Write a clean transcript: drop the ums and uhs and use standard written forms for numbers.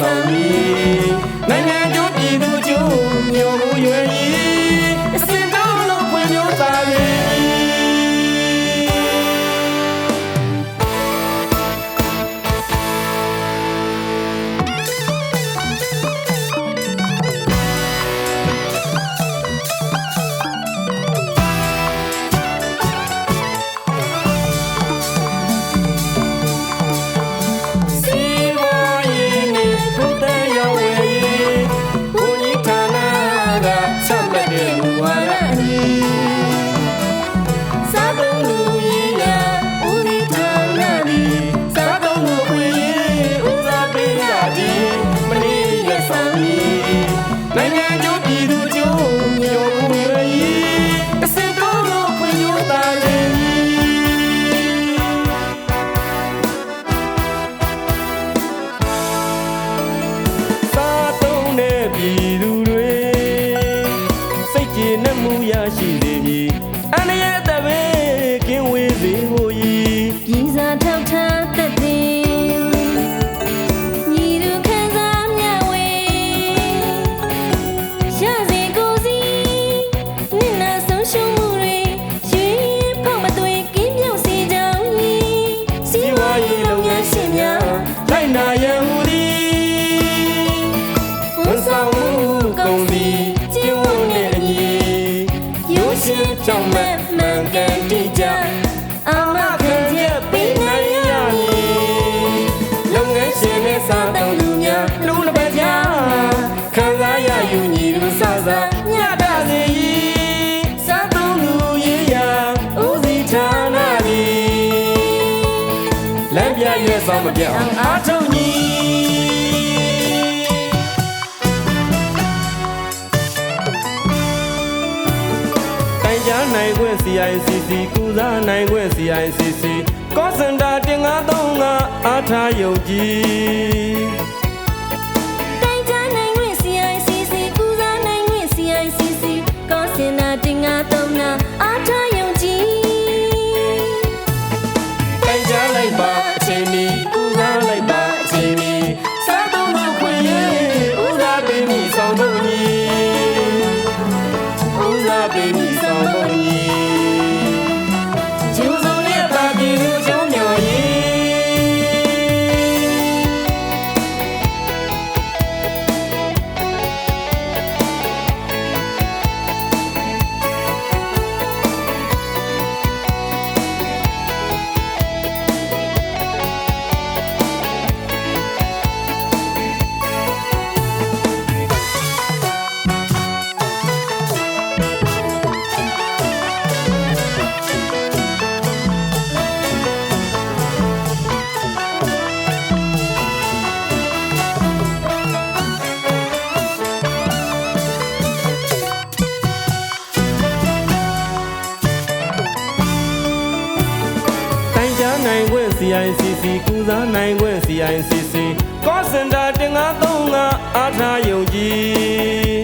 ဆောင်ပြီးနိုင်ငံကျိုးပြည်သူကျိုးမျိုးမှုရွယ်ကြီးအစင်တောင်းလို့ဖွင့်ပြပါလေရှိစေမည်အန္တရာယ်တပည့်ကင်းဝေးစေဖို့ဤပြည်စာထောက်ထားသက်သေညီတို့ခံစားမျှဝေရစေကိုစီနစ်နာဆုံးရှုံးမှုတွေရွေးဖောက်မသွေကင်းမြောက်စေကြောင်းဤစီဝါရေးလုပ်ငန်းရှင်များလိုက်နာရန်ဟူသည်ဝန်ဆောင်မှုကုန်သည်ကျင့်ဝတ်နှင့်အညီကြောင့်မဲ့မှန်ကန်တိကျအမခံချက်ပေးနိုင်ရမည်လုပ်ငန်းရှင်နဲ့စားတောင်းလူများလူတစ်ပတ်ကြာခံစားရယူညီတို့စစညတာစေစားတောင်းလူရေးရာဦးစီးဌာနသည်လမ်းပြရွယ်ဆောင်မပြောင်းအားထုတ်ညီနိုင်ခွင့် CICC ကုစားနိုင်ခွင့် CICC ကောစင်တာ1535အားထားယုံကြည်တိုင်ကြားနိုင်ခွင့် CICC ကုစားနိုင်ခွင့် CICC ကောစင်တာ1535အားထားယုံကြည်တိုင်ကြားလိုက်ပါအချိန်မီကုစားလိုက်ပါအချိန်မီစားတော့လို့ခွင့်ရဦးစားပေးမိဆောင်ဖို့ညီဦးစားပေးမိဆောင်ဖို့ညီနိုင်ခွင့် CICC ကုစားနိုင်ခွင့် CICC ကောစင်တာ1535အားထားယုံကြည်